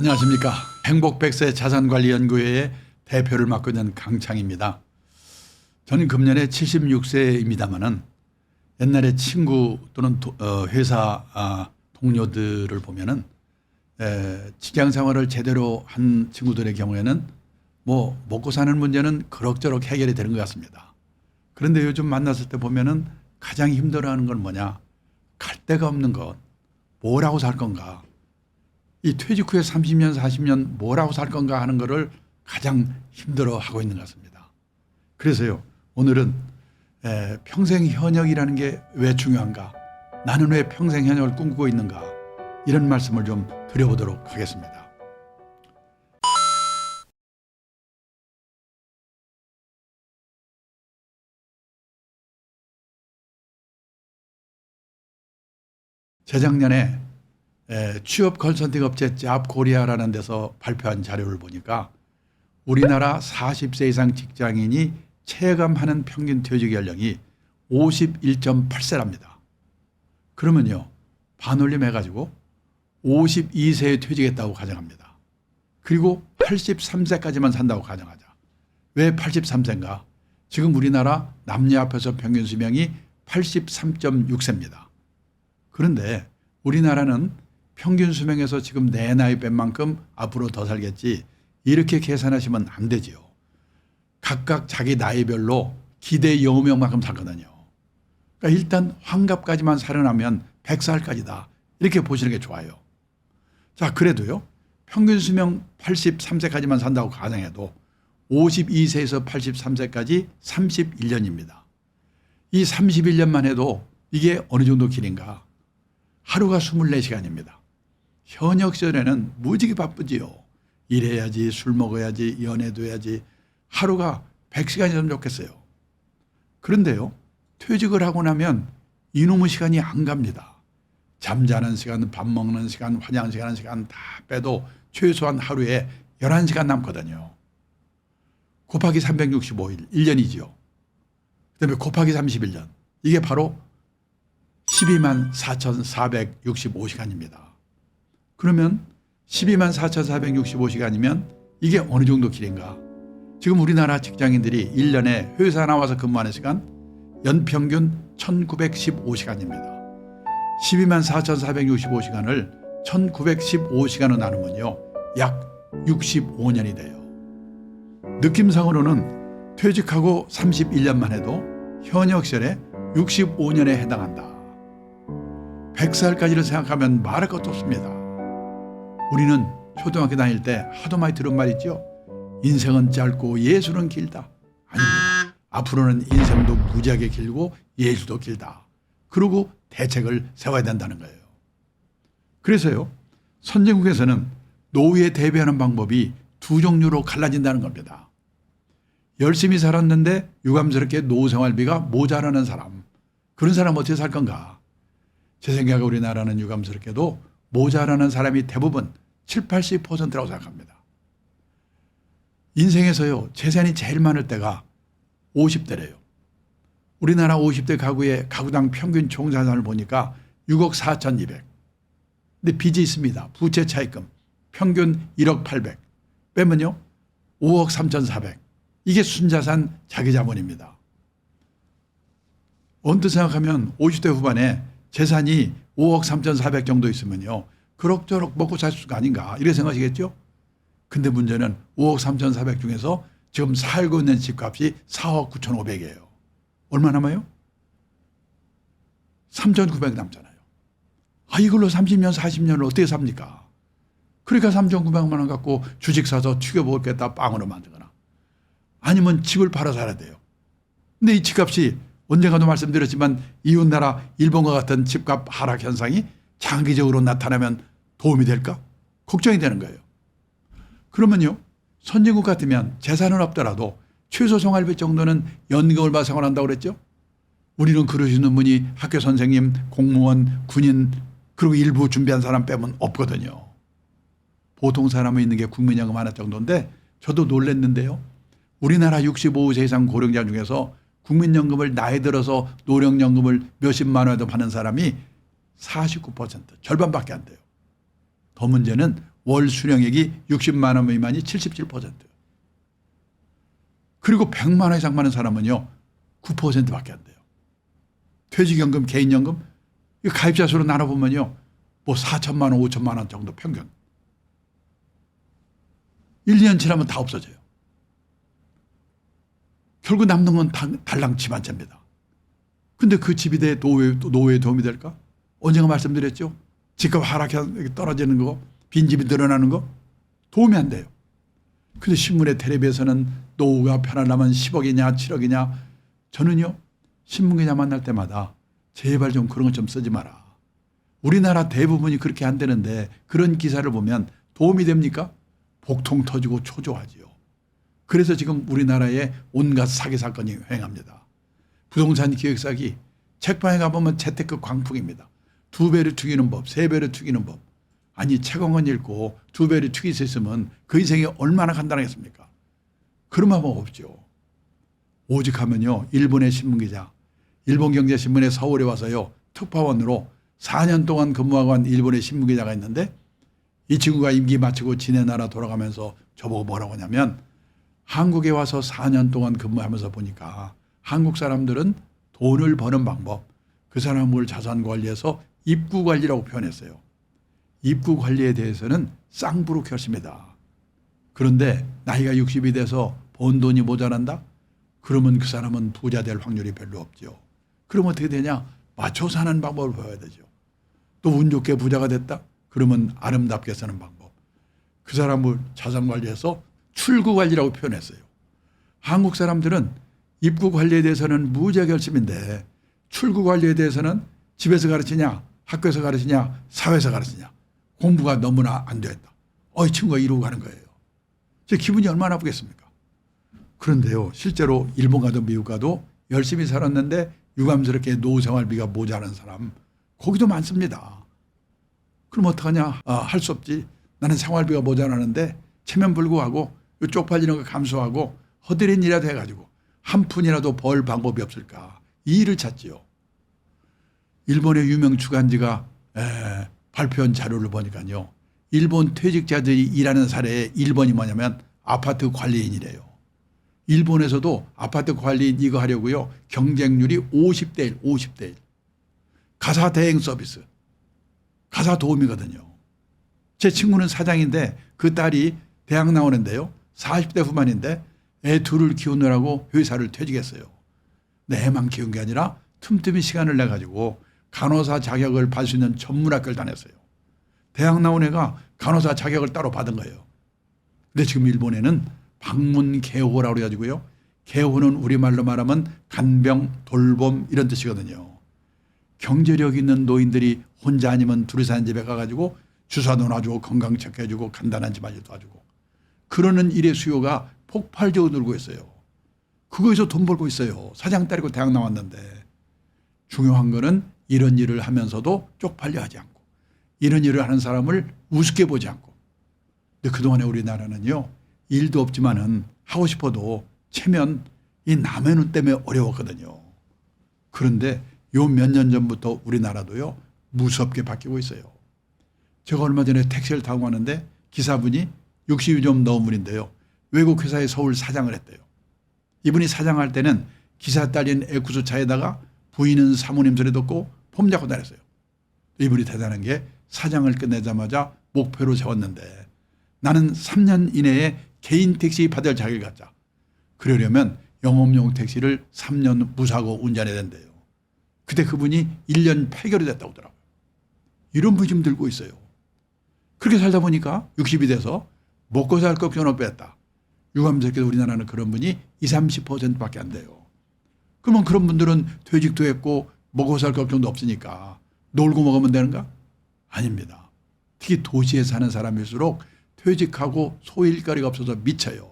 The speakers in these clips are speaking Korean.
안녕하십니까. 행복100세 자산관리연구회의 대표를 맡고 있는 강창입니다. 저는 금년에 76세입니다만은 옛날에 친구 또는 회사 동료들을 보면은 직장 생활을 제대로 한 친구들의 경우에는 뭐 먹고 사는 문제는 그럭저럭 해결이 되는 것 같습니다. 그런데 요즘 만났을 때 보면은 가장 힘들어하는 건 뭐냐? 갈 데가 없는 것. 뭘 하고 살 건가? 이 퇴직 후에 30년, 40년 뭘 하고 살 건가 하는 거를 가장 힘들어하고 있는 것 같습니다. 그래서요, 오늘은 평생 현역이라는 게 왜 중요한가? 나는 왜 평생 현역을 꿈꾸고 있는가? 이런 말씀을 좀 드려보도록 하겠습니다. 재작년에 취업 컨설팅 업체 잡코리아라는 데서 발표한 자료를 보니까 우리나라 40세 이상 직장인이 체감하는 평균 퇴직 연령이 51.8세랍니다. 그러면요, 반올림해가지고 52세에 퇴직했다고 가정합니다. 그리고 83세까지만 산다고 가정하자. 왜 83세인가? 지금 우리나라 남녀 합해서 평균 수명이 83.6세입니다. 그런데 우리나라는 평균 수명에서 지금 내 나이 뺀 만큼 앞으로 더 살겠지, 이렇게 계산하시면 안 되지요. 각각 자기 나이별로 기대 여우명만큼 살거든요. 그러니까 일단 환갑까지만 살아나면 100살까지다, 이렇게 보시는 게 좋아요. 자, 그래도요, 평균 수명 83세까지만 산다고 가정해도 52세에서 83세까지 31년입니다. 이 31년만 해도 이게 어느 정도 길인가? 하루가 24시간입니다. 현역 시절에는 무지개 바쁘지요. 일해야지, 술 먹어야지, 연애도 해야지. 하루가 100시간이면 좋겠어요. 그런데요, 퇴직을 하고 나면 이놈의 시간이 안 갑니다. 잠자는 시간, 밥 먹는 시간, 화장실 가는 시간 다 빼도 최소한 하루에 11시간 남거든요. 곱하기 365일, 1년이지요. 그다음에 곱하기 31년. 이게 바로 12만 4,465시간입니다. 그러면 12만 4,465시간이면 이게 어느 정도 길인가? 지금 우리나라 직장인들이 1년에 회사 나와서 근무하는 시간 연평균 1,915시간입니다. 12만 4,465시간을 1,915시간으로 나누면요, 약 65년이 돼요. 느낌상으로는 퇴직하고 31년만 해도 현역 시절에 65년에 해당한다. 100살까지를 생각하면 말할 것도 없습니다. 우리는 초등학교 다닐 때 하도 많이 들은 말 있죠. 인생은 짧고 예술은 길다. 아닙니다. 앞으로는 인생도 무지하게 길고 예술도 길다. 그리고 대책을 세워야 된다는 거예요. 그래서요, 선진국에서는 노후에 대비하는 방법이 두 종류로 갈라진다는 겁니다. 열심히 살았는데 유감스럽게 노후 생활비가 모자라는 사람, 그런 사람 어떻게 살 건가? 제 생각에 우리나라는 유감스럽게도 모자라는 사람이 대부분 70, 80%라고 생각합니다. 인생에서요, 재산이 제일 많을 때가 50대래요. 우리나라 50대 가구의 가구당 평균 총자산을 보니까 6억 4,200. 근데 빚이 있습니다. 부채 차입금 평균 1억 800. 빼면요, 5억 3,400. 이게 순자산 자기자본입니다. 언뜻 생각하면 50대 후반에 재산이 5억 3,400 정도 있으면요, 그럭저럭 먹고 살 수가 아닌가, 이렇게 생각하시겠죠? 근데 문제는 5억 3,400 중에서 지금 살고 있는 집값이 4억 9,500이에요. 얼마 남아요? 3,900 남잖아요. 이걸로 30년, 40년을 어떻게 삽니까? 그러니까 3,900만 원 갖고 주식 사서 튀겨 먹겠다, 빵으로 만들거나. 아니면 집을 팔아 살아야 돼요. 근데 이 집값이 언젠가도 말씀드렸지만 이웃나라 일본과 같은 집값 하락 현상이 장기적으로 나타나면 도움이 될까? 걱정이 되는 거예요. 그러면요, 선진국 같으면 재산은 없더라도 최소 생활비 정도는 연금을 받아 생활한다고 그랬죠? 우리는 그러시는 분이 학교 선생님, 공무원, 군인, 그리고 일부 준비한 사람 빼면 없거든요. 보통 사람은 있는 게 국민연금 하나 정도인데 저도 놀랐는데요. 우리나라 65세 이상 고령자 중에서 국민연금을 나이 들어서 노령연금을 몇십만 원에도 받는 사람이 49%, 절반밖에 안 돼요. 더 문제는 월 수령액이 60만 원 미만이 77%. 그리고 100만 원 이상 많은 사람은요 9%밖에 안 돼요. 퇴직연금, 개인연금 이 가입자 수로 나눠보면요 뭐 4천만 원, 5천만 원 정도 평균. 1, 2년 지나면 다 없어져요. 결국 남는 건 달랑 집 한 채입니다. 근데 그 집이 노후에 도움이 될까? 언젠가 말씀드렸죠. 집값 하락해 떨어지는 거, 빈집이 늘어나는 거 도움이 안 돼요. 근데 신문에 텔레비에서는 노후가 편하려면 10억이냐 7억이냐. 저는요 신문기자 만날 때마다 제발 좀 그런 것 좀 쓰지 마라. 우리나라 대부분이 그렇게 안 되는데 그런 기사를 보면 도움이 됩니까? 복통 터지고 초조하지요. 그래서 지금 우리나라에 온갖 사기 사건이 횡합니다. 부동산 기획 사기 책방에 가보면 재테크 광풍입니다. 2배를 튀기는 법, 3배를 튀기는 법. 아니 책 한 권 읽고 2배를 튀길 수 있으면 그 인생이 얼마나 간단하겠습니까? 그런 방법 없죠. 오직 하면요 일본의 신문기자, 일본경제신문에 서울에 와서요 특파원으로 4년 동안 근무하고 한 일본의 신문기자가 있는데 이 친구가 임기 마치고 지네 나라 돌아가면서 저보고 뭐라고 하냐면 한국에 와서 4년 동안 근무하면서 보니까 한국 사람들은 돈을 버는 방법, 그 사람을 자산 관리해서 입구 관리라고 표현했어요. 입구 관리에 대해서는 쌍부룩했습니다. 그런데 나이가 60이 돼서 번 돈이 모자란다? 그러면 그 사람은 부자 될 확률이 별로 없죠. 그럼 어떻게 되냐? 맞춰 사는 방법을 배워야 되죠. 또 운 좋게 부자가 됐다? 그러면 아름답게 사는 방법. 그 사람을 자산 관리해서 출구 관리라고 표현했어요. 한국 사람들은 입구 관리에 대해서는 무지결심인데 출구 관리에 대해서는 집에서 가르치냐, 학교에서 가르치냐, 사회에서 가르치냐. 공부가 너무나 안 됐다. 이 친구가 이러고 가는 거예요. 제 기분이 얼마나 나쁘겠습니까? 그런데요, 실제로 일본 가도 미국 가도 열심히 살았는데 유감스럽게 노후 생활비가 모자란 사람 거기도 많습니다. 그럼 어떡하냐? 할 수 없지. 나는 생활비가 모자라는데 체면불구하고 쪽팔리는 거 감수하고 허드렛 일이라도 해가지고 한 푼이라도 벌 방법이 없을까? 이 일을 찾지요. 일본의 유명 주간지가 발표한 자료를 보니까요. 일본 퇴직자들이 일하는 사례의 1번이 뭐냐면 아파트 관리인이래요. 일본에서도 아파트 관리인 이거 하려고요. 경쟁률이 50대 1, 50대 1. 가사 대행 서비스. 가사 도우미거든요. 제 친구는 사장인데 그 딸이 대학 나오는데요. 40대 후반인데 애 둘을 키우느라고 회사를 퇴직했어요. 내 애만 키운 게 아니라 틈틈이 시간을 내가지고 간호사 자격을 받을 수 있는 전문학교를 다녔어요. 대학 나온 애가 간호사 자격을 따로 받은 거예요. 근데 지금 일본에는 방문 개호라고 그래가지고요. 개호는 우리말로 말하면 간병, 돌봄 이런 뜻이거든요. 경제력 있는 노인들이 혼자 아니면 둘이 사는 집에 가가지고 주사도 놔주고 건강 체크해주고 간단한 집안일도 도와주고 그러는 일의 수요가 폭발적으로 늘고 있어요. 그거에서 돈 벌고 있어요. 사장 딸이고 대학 나왔는데. 중요한 거는 이런 일을 하면서도 쪽팔려 하지 않고 이런 일을 하는 사람을 우습게 보지 않고. 근데 그동안에 우리나라는요. 일도 없지만은 하고 싶어도 체면 이 남의 눈 때문에 어려웠거든요. 그런데 요 몇 년 전부터 우리나라도요. 무섭게 바뀌고 있어요. 제가 얼마 전에 택시를 타고 가는데 기사분이 60이 좀 넘은 분인데요. 외국 회사의 서울 사장을 했대요. 이분이 사장할 때는 기사 딸린 에쿠스 차에다가 부인은 사모님 소리 듣고 폼 잡고 다녔어요. 이분이 대단한 게 사장을 끝내자마자 목표로 세웠는데 나는 3년 이내에 개인 택시 받을 자격을 갖자. 그러려면 영업용 택시를 3년 무사고 운전해야 된대요. 그때 그분이 1년 8개월이 됐다고 하더라고요. 이런 분이 좀 들고 있어요. 그렇게 살다 보니까 60이 돼서 먹고 살 걱정을 뺐다. 유감스럽게도 우리나라는 그런 분이 20, 30%밖에 안 돼요. 그러면 그런 분들은 퇴직도 했고 먹고 살 걱정도 없으니까 놀고 먹으면 되는가? 아닙니다. 특히 도시에 사는 사람일수록 퇴직하고 소일거리가 없어서 미쳐요.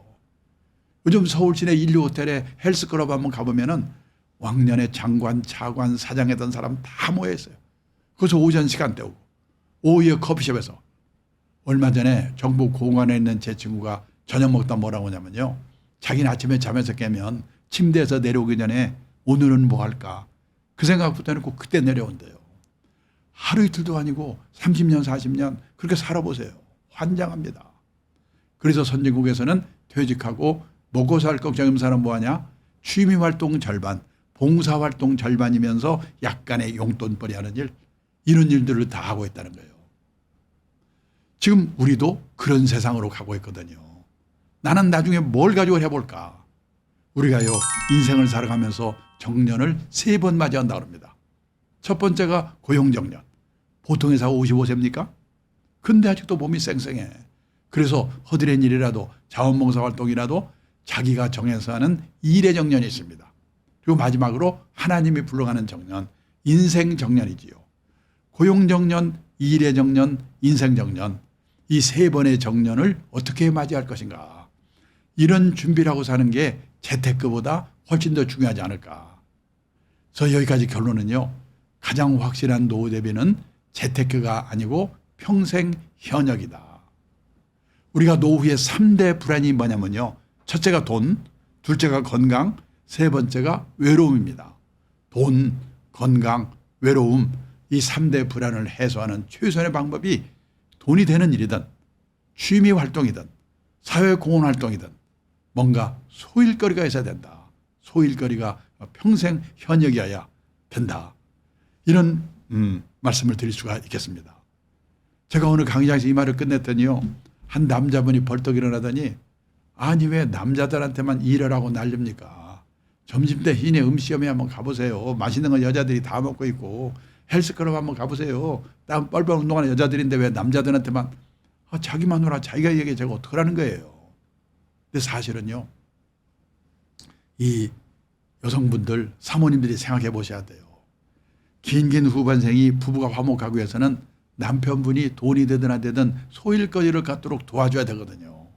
요즘 서울 시내 1류 호텔에 헬스클럽 한번 가보면은 왕년에 장관, 차관, 사장했던 사람 다 모여 있어요. 거기서 오전 시간 때우고 오후에 커피숍에서. 얼마 전에 정부 공관에 있는 제 친구가 저녁 먹다 뭐라고 하냐면요. 자기는 아침에 잠에서 깨면 침대에서 내려오기 전에 오늘은 뭐 할까 그 생각부터 해놓고 그때 내려온대요. 하루 이틀도 아니고 30년 40년 그렇게 살아보세요. 환장합니다. 그래서 선진국에서는 퇴직하고 먹고 살 걱정이면 사람 뭐하냐? 취미활동 절반, 봉사활동 절반이면서 약간의 용돈벌이 하는 일, 이런 일들을 다 하고 있다는 거예요. 지금 우리도 그런 세상으로 가고 있거든요. 나는 나중에 뭘 가지고 해볼까? 우리가요, 인생을 살아가면서 정년을 3번 맞이한다고 합니다. 첫 번째가 고용정년. 보통 회사가 55세입니까? 근데 아직도 몸이 쌩쌩해. 그래서 허드렛 일이라도 자원봉사 활동이라도 자기가 정해서 하는 일의 정년이 있습니다. 그리고 마지막으로 하나님이 불러가는 정년, 인생 정년이지요. 고용 정년, 일의 정년, 인생 정년, 이 3번의 정년을 어떻게 맞이할 것인가. 이런 준비를 하고 사는 게 재테크보다 훨씬 더 중요하지 않을까. 그래서 여기까지 결론은요. 가장 확실한 노후 대비는 재테크가 아니고 평생 현역이다. 우리가 노후의 3대 불안이 뭐냐면요. 첫째가 돈, 둘째가 건강, 세 번째가 외로움입니다. 돈, 건강, 외로움, 이 3대 불안을 해소하는 최선의 방법이 돈이 되는 일이든 취미 활동이든 사회공헌 활동이든 뭔가 소일거리가 있어야 된다. 소일거리가 평생 현역이어야 된다. 이런 말씀을 드릴 수가 있겠습니다. 제가 오늘 강의장에서 이 말을 끝냈더니요. 한 남자분이 벌떡 일어나더니 아니 왜 남자들한테만 일하라고 난립니까? 점심때 희내 음식점에 한번 가보세요. 맛있는 거 여자들이 다 먹고 있고 헬스클럽 한번 가보세요. 땀 뻘뻘 운동하는 여자들인데 왜 남자들한테만 자기 마누라 자기가 얘기해 제가 어떡하라는 거예요. 근데 사실은요. 이 여성분들 사모님들이 생각해 보셔야 돼요. 긴긴 후반생이 부부가 화목하기 위해서는 남편분이 돈이 되든 안 되든 소일거리를 갖도록 도와줘야 되거든요.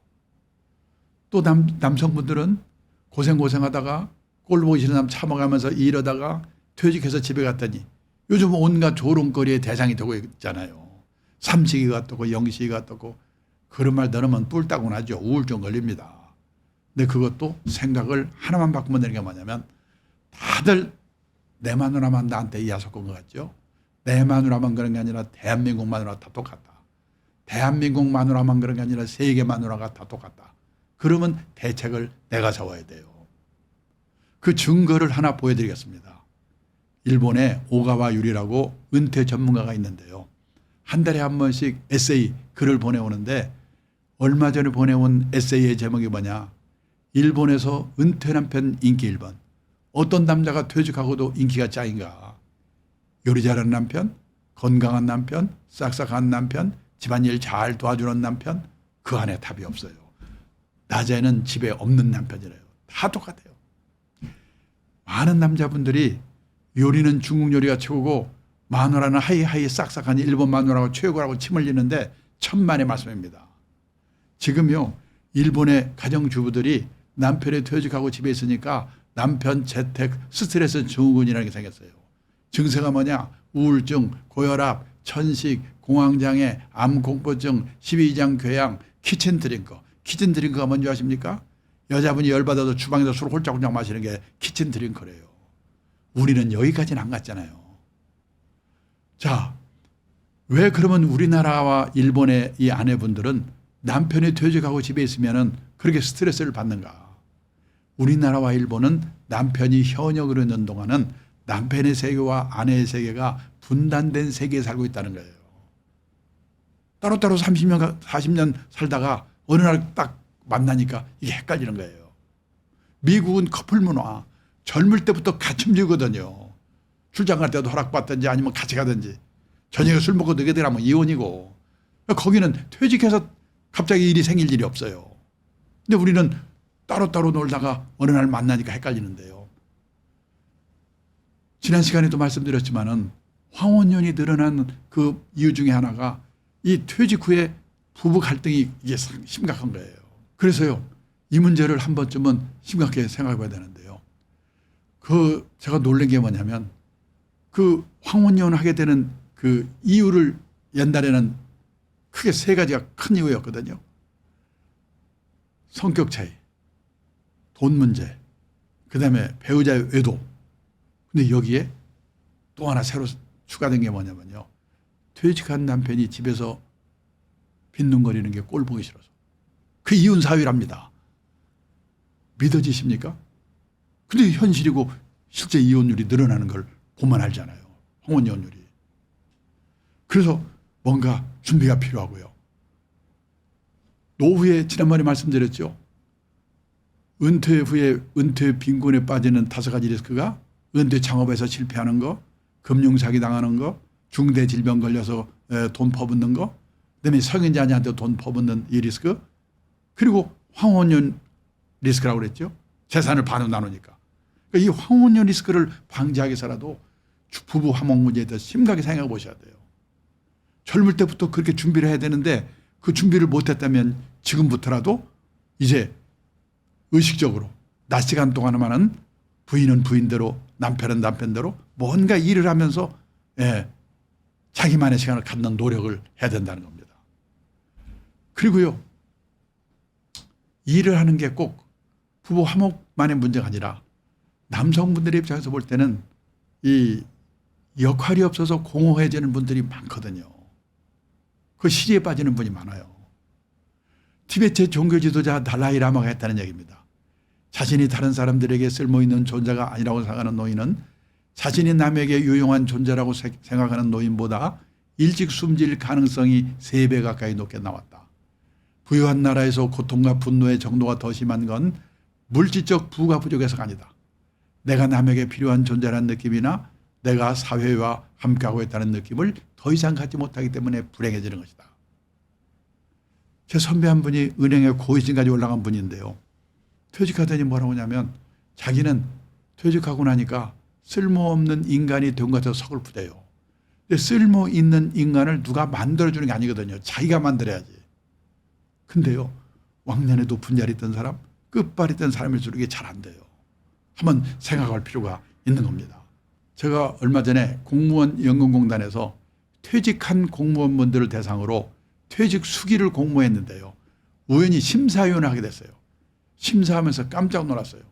또 남성분들은 고생하다가 꼴 보기 싫은 사람 참아가면서 이러다가 퇴직해서 집에 갔더니 요즘 온갖 조롱거리의 대상이 되고 있잖아요. 삼식이가 떴고 영식이가 떴고 그런 말 들으면 뿔따고 나죠. 우울증 걸립니다. 근데 그것도 생각을 하나만 바꾸면 되는 게 뭐냐면 다들 내 마누라만 나한테 이야속한 것 같죠. 내 마누라만 그런 게 아니라 대한민국 마누라 다 똑같다. 대한민국 마누라만 그런 게 아니라 세계 마누라가 다 똑같다. 그러면 대책을 내가 세워야 돼요. 그 증거를 하나 보여드리겠습니다. 일본의 오가와 유리라고 은퇴 전문가가 있는데요. 한 달에 한 번씩 에세이 글을 보내오는데 얼마 전에 보내온 에세이의 제목이 뭐냐. 일본에서 은퇴 남편 인기 1번. 어떤 남자가 퇴직하고도 인기가 짱인가. 요리 잘하는 남편, 건강한 남편, 싹싹한 남편, 집안일 잘 도와주는 남편, 그 안에 답이 없어요. 낮에는 집에 없는 남편이래요. 다 똑같아요. 많은 남자분들이 요리는 중국 요리가 최고고 마누라는 하이하이 싹싹한 일본 마누라가 최고라고 침 흘리는데 천만의 말씀입니다. 지금요 일본의 가정주부들이 남편이 퇴직하고 집에 있으니까 남편 재택 스트레스 증후군이라는 게 생겼어요. 증세가 뭐냐? 우울증, 고혈압, 천식, 공황장애, 암공포증, 12장 궤양, 키친드링커. 키친드링커가 뭔지 아십니까? 여자분이 열받아도 주방에서 술 홀짝홀짝 마시는 게 키친드링커래요. 우리는 여기까지는 안 갔잖아요. 자, 왜 그러면 우리나라와 일본의 이 아내분들은 남편이 퇴직하고 집에 있으면 그렇게 스트레스를 받는가? 우리나라와 일본은 남편이 현역으로 있는 동안은 남편의 세계와 아내의 세계가 분단된 세계에 살고 있다는 거예요. 따로따로 30년, 40년 살다가 어느 날 딱 만나니까 이게 헷갈리는 거예요. 미국은 커플 문화, 젊을 때부터 같이 움직이거든요. 출장 갈 때도 허락받든지 아니면 같이 가든지. 저녁에 술 먹고 늦게 들어가면 이혼이고. 거기는 퇴직해서 갑자기 일이 생길 일이 없어요. 근데 우리는 따로따로 놀다가 어느 날 만나니까 헷갈리는데요. 지난 시간에도 말씀드렸지만은 황혼년이 늘어난 그 이유 중에 하나가 이 퇴직 후에 부부 갈등이 이게 심각한 거예요. 그래서요, 이 문제를 한 번쯤은 심각하게 생각해 봐야 되는데요. 제가 놀란 게 뭐냐면 그 황혼년 하게 되는 그 이유를 옛날에는 크게 3가지가 큰 이유였거든요. 성격 차이, 돈 문제, 그 다음에 배우자의 외도. 근데 여기에 또 하나 새로 추가된 게 뭐냐면요. 퇴직한 남편이 집에서 빈둥거리는 게 꼴 보기 싫어서. 그 이혼 사유랍니다. 믿어지십니까? 근데 현실이고 실제 이혼율이 늘어나는 걸 보면 알잖아요. 혼혼 이혼율이. 그래서 뭔가 준비가 필요하고요. 노후에 지난번에 말씀드렸죠. 은퇴 후에 은퇴 빈곤에 빠지는 5가지 리스크가 은퇴 창업에서 실패하는 거, 금융사기 당하는 거, 중대 질병 걸려서 돈 퍼붓는 거, 그다음에 성인자녀한테 돈 퍼붓는 이 리스크, 그리고 황혼연 리스크라고 그랬죠. 재산을 반으로 나누니까. 그러니까 이 황혼연 리스크를 방지하기 위해서라도 부부 화목 문제에 대해서 심각하게 생각해 보셔야 돼요. 젊을 때부터 그렇게 준비를 해야 되는데 그 준비를 못했다면 지금부터라도 이제 의식적으로 낮 시간 동안만은 부인은 부인대로 남편은 남편대로 뭔가 일을 하면서 자기만의 시간을 갖는 노력을 해야 된다는 겁니다. 그리고요, 일을 하는 게 꼭 부부 화목만의 문제가 아니라 남성분들의 입장에서 볼 때는 이 역할이 없어서 공허해지는 분들이 많거든요. 그 시리에 빠지는 분이 많아요. 티베트의 종교 지도자 달라이 라마가 했다는 얘기입니다. 자신이 다른 사람들에게 쓸모있는 존재가 아니라고 생각하는 노인은 자신이 남에게 유용한 존재라고 생각하는 노인보다 일찍 숨질 가능성이 3배 가까이 높게 나왔다. 부유한 나라에서 고통과 분노의 정도가 더 심한 건 물질적 부가 부족해서가 아니다. 내가 남에게 필요한 존재라는 느낌이나 내가 사회와 함께하고 있다는 느낌을 더 이상 갖지 못하기 때문에 불행해지는 것이다. 제 선배 한 분이 은행에 고위직까지 올라간 분인데요. 퇴직하더니 뭐라고 하냐면 자기는 퇴직하고 나니까 쓸모없는 인간이 된 것 같아서 서글프대요. 근데 쓸모 있는 인간을 누가 만들어주는 게 아니거든요. 자기가 만들어야지. 근데요, 왕년에 높은 자리에 있던 사람, 끝발이 있던 사람일수록 이게 잘 안 돼요. 한번 생각할 필요가 있는 겁니다. 제가 얼마 전에 공무원 연금공단에서 퇴직한 공무원분들을 대상으로 퇴직 수기를 공모했는데요. 우연히 심사위원을 하게 됐어요. 심사하면서 깜짝 놀랐어요.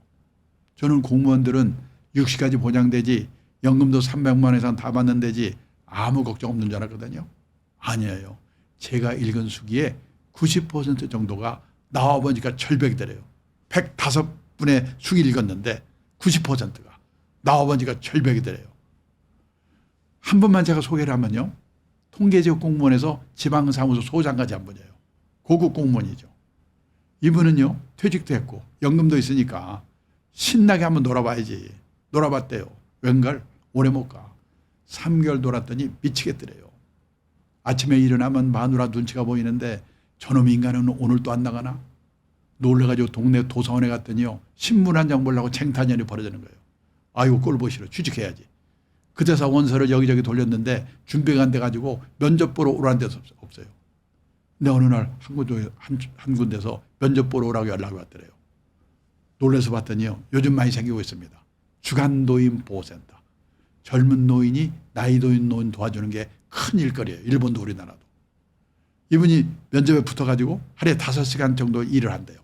저는 공무원들은 60까지 보장되지 연금도 300만 원 이상 다 받는 데지 아무 걱정 없는 줄 알았거든요. 아니에요. 제가 읽은 수기에 90% 정도가 나와보니까 절벽이더래요. 105분의 수기를 읽었는데 90%가 나와보니까 절벽이더래요. 한 번만 제가 소개를 하면요. 통계지역 공무원에서 지방사무소 소장까지 한 분이에요. 고급 공무원이죠. 이분은요, 퇴직도 했고 연금도 있으니까 신나게 한번 놀아봐야지. 놀아봤대요. 웬걸? 오래 못 가. 3개월 놀았더니 미치겠더래요. 아침에 일어나면 마누라 눈치가 보이는데 저놈 인간은 오늘 또 안 나가나? 놀래가지고 동네 도서관에 갔더니요, 신문 한 장 보려고 쟁탈전이 벌어지는 거예요. 아이고 꼴 보시러 취직해야지. 그때서 원서를 여기저기 돌렸는데 준비가 안 돼가지고 면접 보러 오라는 데서 없어요. 근데 어느 날 한 군데서 면접 보러 오라고 연락이 왔더래요. 놀라서 봤더니요, 요즘 많이 생기고 있습니다. 주간 노인 보호센터. 젊은 노인이 나이 드는 노인 도와주는 게 큰 일거리예요. 일본도 우리나라도. 이분이 면접에 붙어가지고 하루에 5시간 정도 일을 한대요.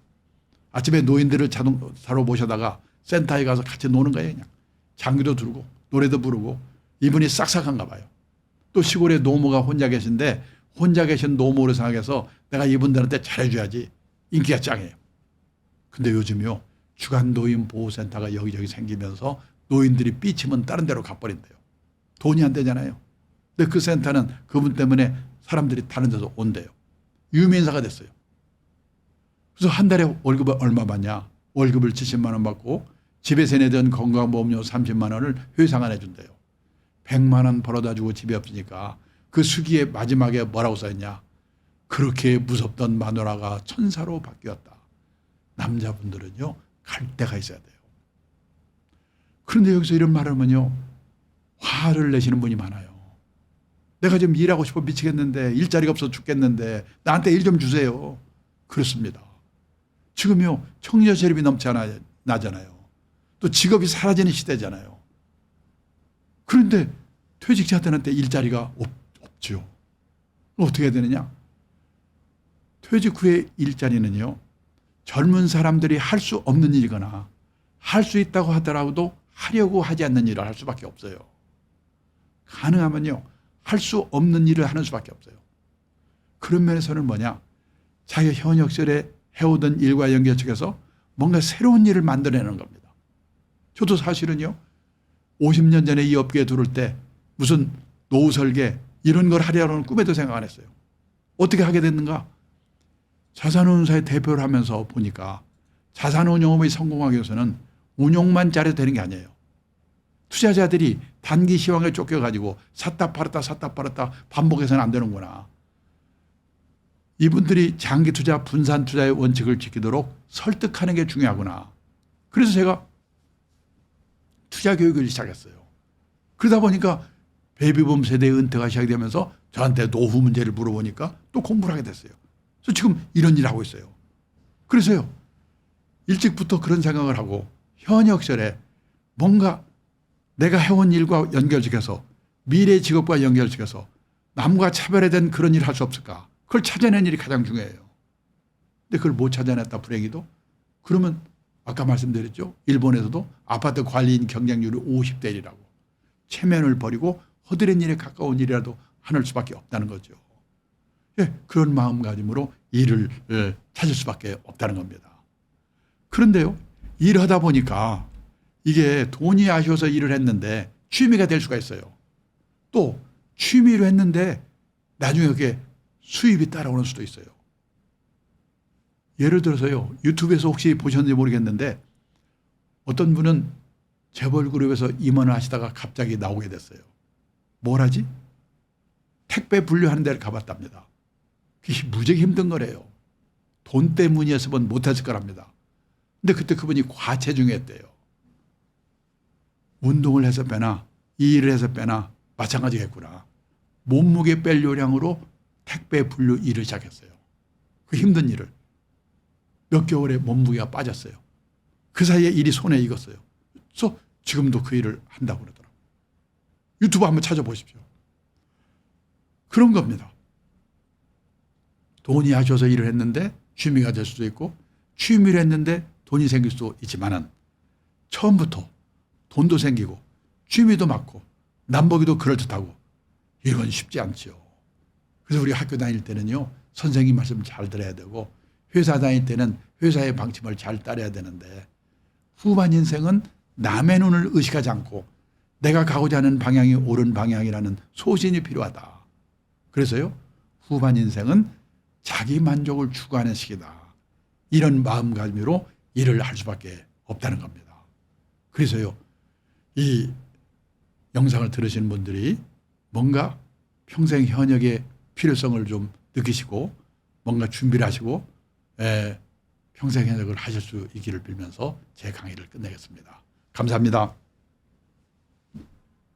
아침에 노인들을 자동차로 모셔다가 센터에 가서 같이 노는 거예요. 그냥 장기도 들고 노래도 부르고. 이분이 싹싹한가 봐요. 또 시골에 노모가 혼자 계신데 혼자 계신 노모를 생각해서 내가 이분들한테 잘해줘야지. 인기가 짱이에요. 근데 요즘요, 주간 노인 보호센터가 여기저기 생기면서 노인들이 삐치면 다른 데로 가버린대요. 돈이 안 되잖아요. 근데 그 센터는 그분 때문에 사람들이 다른 데서 온대요. 유명인사가 됐어요. 그래서 한 달에 월급을 얼마 받냐? 월급을 70만 원 받고 집에서 내던 건강보험료 30만 원을 회상 안 해준대요. 100만 원 벌어다 주고 집에 없으니까 그 수기에 마지막에 뭐라고 써있냐? 그렇게 무섭던 마누라가 천사로 바뀌었다. 남자분들은요, 갈 데가 있어야 돼요. 그런데 여기서 이런 말을 하면요, 화를 내시는 분이 많아요. 내가 지금 일하고 싶어 미치겠는데 일자리가 없어 죽겠는데 나한테 일 좀 주세요. 그렇습니다. 지금요, 청년 세립이 넘지 나잖아요. 또 직업이 사라지는 시대잖아요. 그런데 퇴직자들한테 일자리가 없죠. 어떻게 해야 되느냐? 퇴직 후의 일자리는요, 젊은 사람들이 할 수 없는 일이거나 할 수 있다고 하더라도 하려고 하지 않는 일을 할 수밖에 없어요. 가능하면요, 할 수 없는 일을 하는 수밖에 없어요. 그런 면에서는 뭐냐? 자기 현역 시절에 해오던 일과 연결시켜서 뭔가 새로운 일을 만들어내는 겁니다. 저도 사실은요, 50년 전에 이 업계에 들어올 때 무슨 노후 설계 이런 걸 하려는 꿈에도 생각 안 했어요. 어떻게 하게 됐는가? 자산운용사의 대표를 하면서 보니까 자산운용업이 성공하기 위해서는 운용만 잘해도 되는 게 아니에요. 투자자들이 단기 시황에 쫓겨가지고 샀다 팔았다 반복해서는 안 되는구나. 이분들이 장기 투자, 분산 투자의 원칙을 지키도록 설득하는 게 중요하구나. 그래서 제가 투자 교육을 시작했어요. 그러다 보니까 베이비붐 세대의 은퇴가 시작이 되면서 저한테 노후 문제를 물어보니까 또 공부를 하게 됐어요. 그래서 지금 이런 일을 하고 있어요. 그래서요, 일찍부터 그런 생각을 하고 현역 시절에 뭔가 내가 해온 일과 연결시켜서 미래 직업과 연결시켜서 남과 차별화된 그런 일을 할 수 없을까? 그걸 찾아낸 일이 가장 중요해요. 근데 그걸 못 찾아냈다 불행히도. 그러면 아까 말씀드렸죠. 일본에서도 아파트 관리인 경쟁률이 50대 1이라고. 체면을 버리고 허드렛 일에 가까운 일이라도 하는 수밖에 없다는 거죠. 예, 그런 마음가짐으로 일을 찾을 수밖에 없다는 겁니다. 그런데요, 일하다 보니까 이게 돈이 아쉬워서 일을 했는데 취미가 될 수가 있어요. 또 취미로 했는데 나중에 그게 수입이 따라오는 수도 있어요. 예를 들어서요, 유튜브에서 혹시 보셨는지 모르겠는데 어떤 분은 재벌그룹에서 임원을 하시다가 갑자기 나오게 됐어요. 뭘 하지? 택배 분류하는 데를 가봤답니다. 그게 무지하게 힘든 거래요. 돈 때문이었으면 못했을 거랍니다. 근데 그때 그분이 과체중이었대요. 운동을 해서 빼나 이 일을 해서 빼나 마찬가지겠구나. 몸무게 뺄 요량으로 택배 분류 일을 시작했어요. 그 힘든 일을. 몇 개월에 몸무게가 빠졌어요. 그 사이에 일이 손에 익었어요. 그래서 지금도 그 일을 한다고 그러더라고요. 유튜브 한번 찾아보십시오. 그런 겁니다. 돈이 아쉬워서 일을 했는데 취미가 될 수도 있고 취미를 했는데 돈이 생길 수도 있지만은 처음부터 돈도 생기고 취미도 많고 남보기도 그럴듯하고 이건 쉽지 않죠. 그래서 우리 학교 다닐 때는요, 선생님 말씀 잘 들어야 되고 회사 다닐 때는 회사의 방침을 잘 따라야 되는데 후반 인생은 남의 눈을 의식하지 않고 내가 가고자 하는 방향이 옳은 방향이라는 소신이 필요하다. 그래서요, 후반 인생은 자기 만족을 추구하는 시기다. 이런 마음가짐으로 일을 할 수밖에 없다는 겁니다. 그래서요, 이 영상을 들으시는 분들이 뭔가 평생 현역의 필요성을 좀 느끼시고 뭔가 준비를 하시고 평생 현역을 하실 수 있기를 빌면서 제 강의를 끝내겠습니다. 감사합니다.